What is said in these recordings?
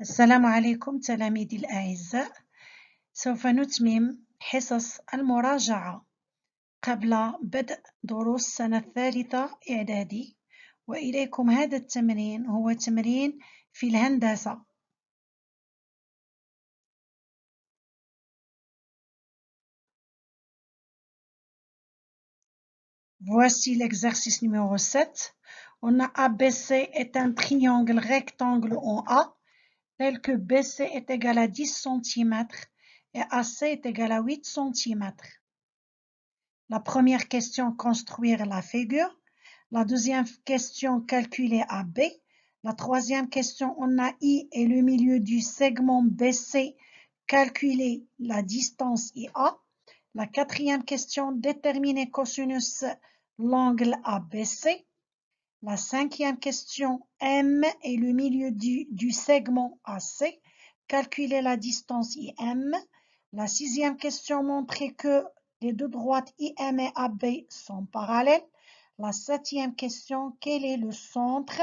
السلام عليكم تلاميذي الأعزاء. سوف نتمم حصص المراجعة قبل بدء دروس سنة الثالثة إعدادي، وإليكم هذا التمرين، هو تمرين في الهندسة. Voici l'exercice numéro 7. On a ABC est un triangle rectangle en A, tel que BC est égal à 10 cm et AC est égal à 8 cm. La première question, construire la figure. La deuxième question, calculer AB. La troisième question, on a I et le milieu du segment BC, calculer la distance IA. La quatrième question, déterminer cosinus l'angle ABC. La cinquième question, M et le milieu du segment AC, calculer la distance IM. La sixième question, montrer que les deux droites IM et AB sont parallèles. La septième question, quel est le centre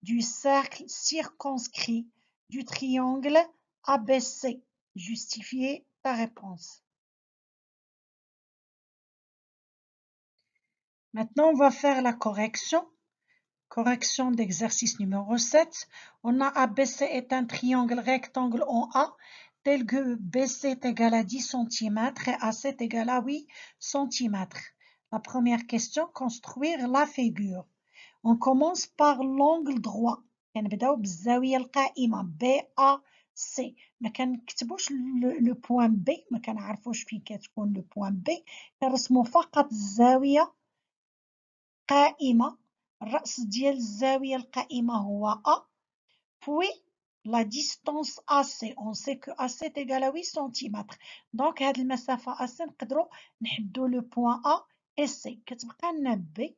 du cercle circonscrit du triangle ABC? Justifiez ta réponse. Maintenant, on va faire la correction. Correction d'exercice numéro 7. On a ABC est un triangle rectangle en A, tel que BC est égal à 10 cm et AC est égal à 8 cm. La première question, construire la figure. On commence par l'angle droit. كنبداو بالزاوية القائمة BAC. ما كنكتبوش لو بوان بي، ما كنعرفوش فين كتكون لو بوان بي، كنرسمو فقط الزاوية قائمة. الرأس ديال الزاوية القائمة هو A. Puis la distance AC, on sait que AC est égal à 8 cm. Donc هاد المسافة AC نقدروا نحدوا le point A et C. كتبقى لنا B.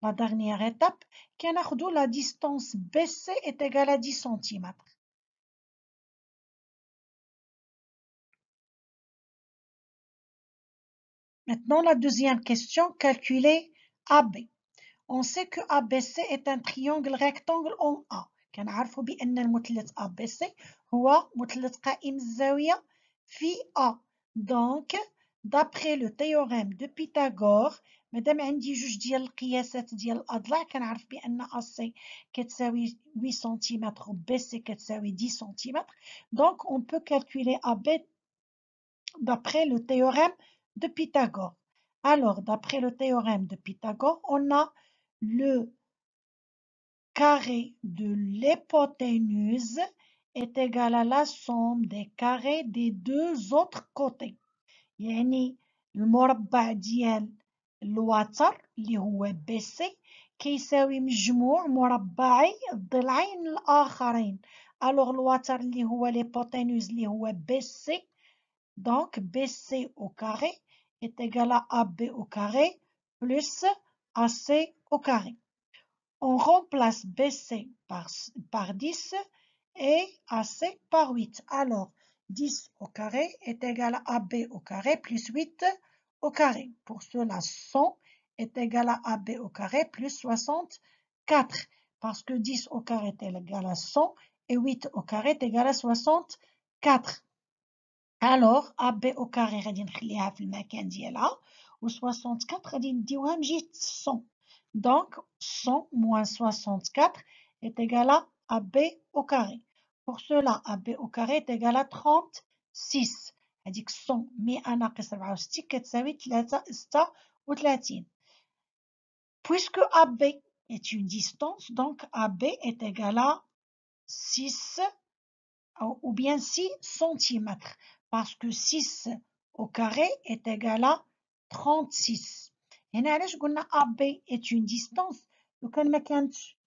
La dernière étape, كناخدوا la distance BC est égale à 10 cm. Maintenant la deuxième question, calculer AB. On sait que ABC est un triangle rectangle en A. كنعرفوا بأن المثلث ABC هو مثلث قائم الزاوية في A. Donc, d'après le théorème de Pythagore, مادام عندي جوج ديال القياسات ديال الأضلاع كنعرف بأن AC كتساوي 8 cm و BC كتساوي 10 cm. Donc, on peut calculer AB d'après le théorème de Pythagore. Alors, d'après le théorème de Pythagore, on a le carré de l'hypoténuse est égal à la somme des carrés des deux autres côtés. يعني المربع ديال الوتر اللي هو BC كيساوي مجموع مربعي الضلعين الآخرين. Alors الوتر اللي هو l'hypoténuse اللي هو BC, donc BC au carré est égal à AB au carré plus AC au carré. On remplace BC par 10 et AC par 8. Alors, 10 au carré est égal à AB au carré plus 8 au carré. Pour cela, 100 est égal à AB au carré plus 64. Parce que 10 au carré est égal à 100 et 8 au carré est égal à 64. Alors, AB au carré غادي نخليها في المكان ديالها و 64 غادي نديوها من جهة 100. Donc, 100 moins 64 est égal à AB au carré. Pour cela, AB au carré est égal à 36. هذيك 100 100 ناقص 64 كتساوي 36. Puisque AB est une distance, donc AB est égal à 6 ou bien 6 cm. Parce que 6 au carré est égal à 36. هنا علاش قلنا AB est une distance. لو كان ما كانتش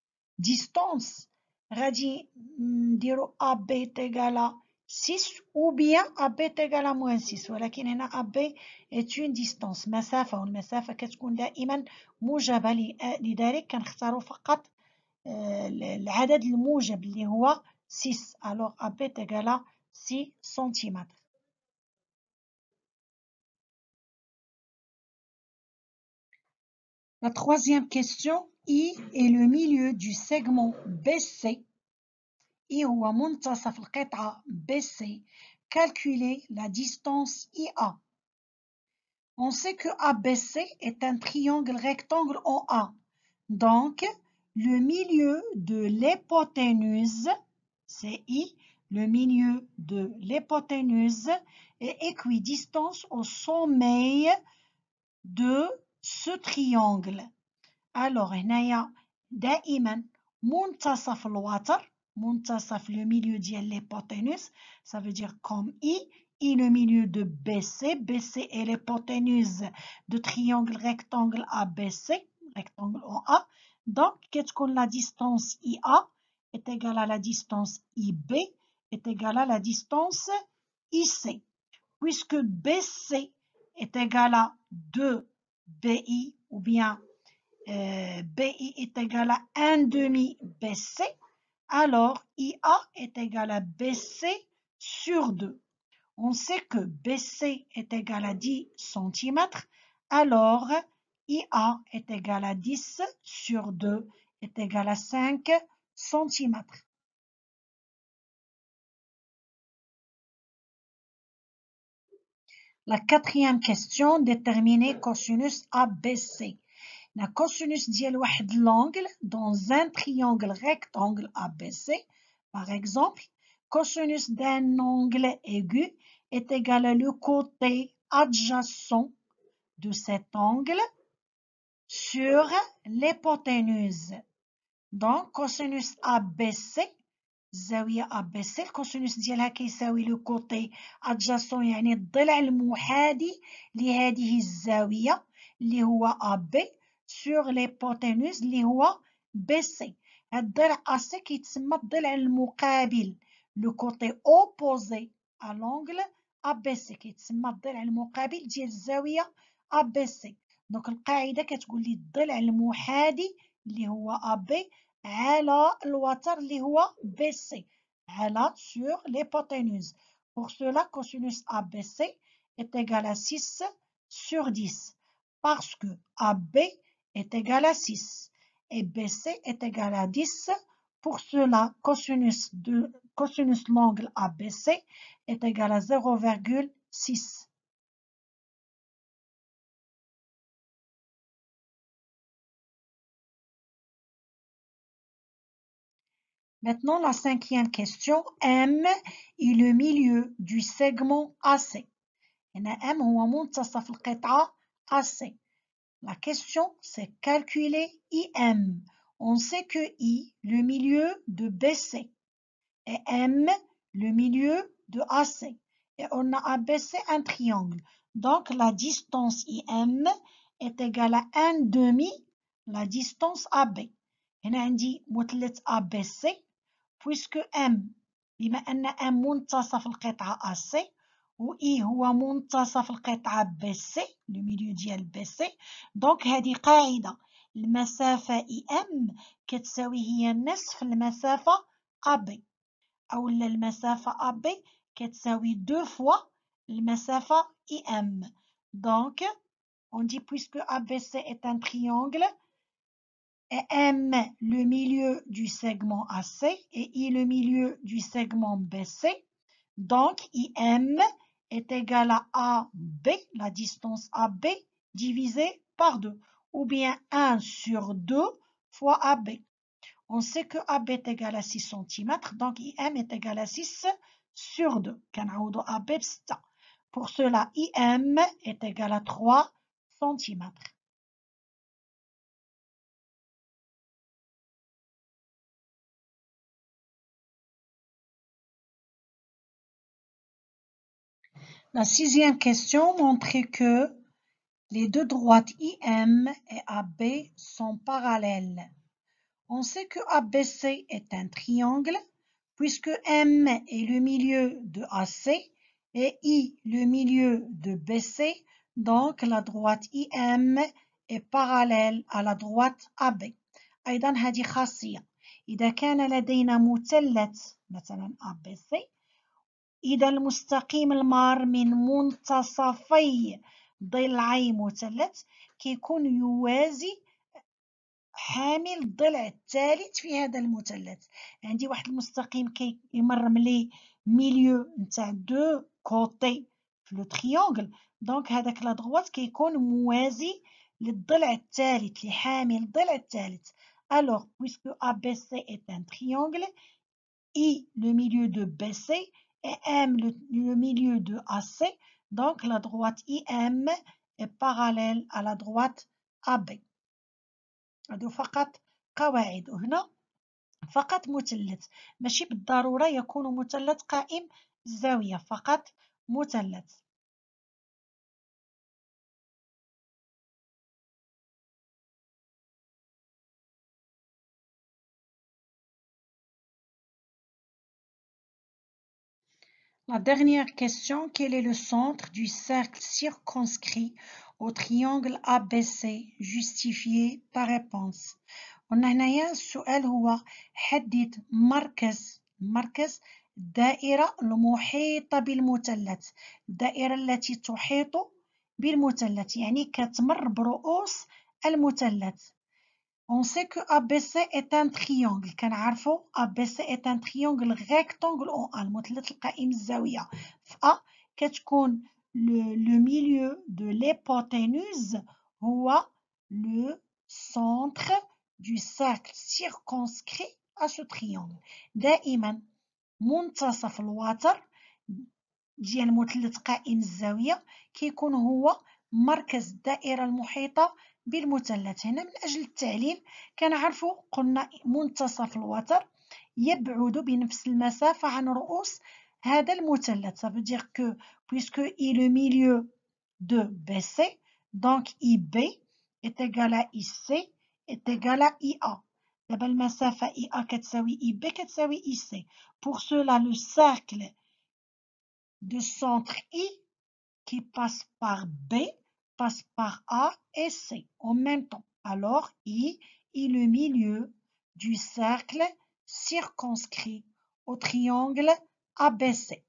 distance غادي نديرو AB est égal à 6 ou bien AB est égal à moins 6. ولكن هنا AB est une distance مسافة، والمسافة كتكون دائما موجبة، لذلك كنختارو فقط العدد الموجب اللي هو 6. Alors AB est égal à 6 cm. La troisième question, I est le milieu du segment BC. I هو منتصف القطعة BC. Calculez la distance IA. On sait que ABC est un triangle rectangle en A. Donc, le milieu de l'hypoténuse, c'est I, le milieu de l'hypoténuse est équidistant au sommet de ce triangle. Alors, هنايا دائما منتصف الوتر، منتصف le milieu de l'hypoténuse, ça veut dire comme I, le milieu de BC, BC est l'hypoténuse de triangle rectangle ABC, rectangle en A. Donc, qu'est-ce que la distance IA est égale à la distance IB est égale à la distance IC. Puisque BC est égal à 2BI ou bien BI est égal à 1 demi BC, alors IA est égal à BC sur 2. On sait que BC est égal à 10 cm, alors IA est égal à 10 sur 2 est égal à 5 cm. La quatrième question, déterminer cosinus ABC. La cosinus ديال واحد l'angle dans un triangle rectangle ABC. Par exemple, cosinus d'un angle aigu est égal à le côté adjacent de cet angle sur l'hypoténuse. Donc, cosinus ABC, الزاوية ABC, الكوسينوس ديالها كيساوي لو كوتي adjacent يعني الضلع المحاذي لهذه الزاوية اللي هو AB sur l'hypoténuse اللي هو BC. هاد الضلع AC كيتسمى الضلع المقابل لو كوتي opposé à l'angle ABC كيتسمى الضلع المقابل ديال الزاوية ABC. دونك القاعدة كتقول لي الضلع المحاذي اللي هو AB على الوتر اللي هو BC على sur l'hypoténuse. Pour cela, cosinus ABC est égal à 6 sur 10 parce que AB est égal à 6 et BC est égal à 10. Pour cela, cosinus l'angle ABC est égal à 0,6. Maintenant, la cinquième question, M est le milieu du segment AC. M هو منتصف القطعة AC. La question, c'est calculer IM. On sait que I, le milieu de BC, et M, le milieu de AC. Et on a ABC un triangle. Donc, la distance IM est égale à 1 demi la distance AB. هنا عندي مثلث ABC puisque M بما أن M منتصف القطعة AC و I هو منتصف القطعة BC le milieu ديال BC. دونك هذه قاعدة المسافة IM كتساوي هي نصف المسافة AB أو المسافة AB كتساوي 2 fois المسافة IM. Donc on dit puisque ABC est un triangle et M le milieu du segment AC et I le milieu du segment BC. Donc IM est égal à AB, la distance AB, divisée par 2, ou bien 1 sur 2 fois AB. On sait que AB est égal à 6 cm, donc IM est égal à 6 sur 2. AB Pour cela, IM est égal à 3 cm. La sixième question montre que les deux droites IM et AB sont parallèles. On sait que ABC est un triangle puisque M est le milieu de AC et I le milieu de BC. Donc la droite IM est parallèle à la droite AB. أيضا هذه خاصية إذا كان لدينا مثلث مثلا ABC إذا المستقيم المار من منتصفي ضلعي مثلث كيكون يوازي حامل الضلع الثالث في هذا المثلث. عندي واحد المستقيم كيمر ملي ميليو نتاع دو كوتي في لو تريونغل، دونك هذاك لا دغوات كيكون موازي للضلع الثالث لحامل الضلع الثالث. Alors, puisque ABC est un triangle, I le milieu de BC et M le milieu de AC, donc la droite IM est parallèle à la droite AB. هادو فقط قواعد. وهنا فقط مثلث، ماشي بالضرورة يكون مثلث قائم الزاوية، فقط مثلث. La dernière question, quel est le centre du cercle circonscrit au triangle ABC? Justifiez ta réponse. قلنا هنايا السؤال هو حدد مركز الدائرة المحيطة بالمثلث، الدائرة التي تحيط بالمثلث يعني كتمر برؤوس المثلث. On sait que ABC est un triangle. كنعرفوا ABC est un triangle rectangle en A، المثلث القائم الزاوية. في A كتكون le milieu de l'hypoténuse هو le centre du cercle circonscrit à ce triangle. دائما منتصف الوتر ديال مثلث قائم الزاوية كيكون هو مركز الدائرة المحيطة بالمثلث. هنا من أجل التعليل كنعرفوا قلنا منتصف الوتر يبعد بنفس المسافة عن رؤوس هذا المثلث. Ça veut dire que puisque I le milieu de BC, donc IB est égal à IC est égal à IA. دابا المسافة IA كتساوي IB كتساوي IC. Pour cela, le cercle de centre I qui passe par B passe par A et C en même temps. Alors, I est le milieu du cercle circonscrit au triangle ABC.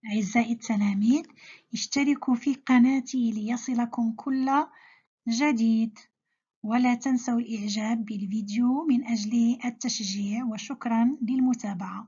أعزائي التلاميذ، اشتركوا في قناتي ليصلكم كل جديد، ولا تنسوا الإعجاب بالفيديو من أجل التشجيع، وشكرا للمتابعة.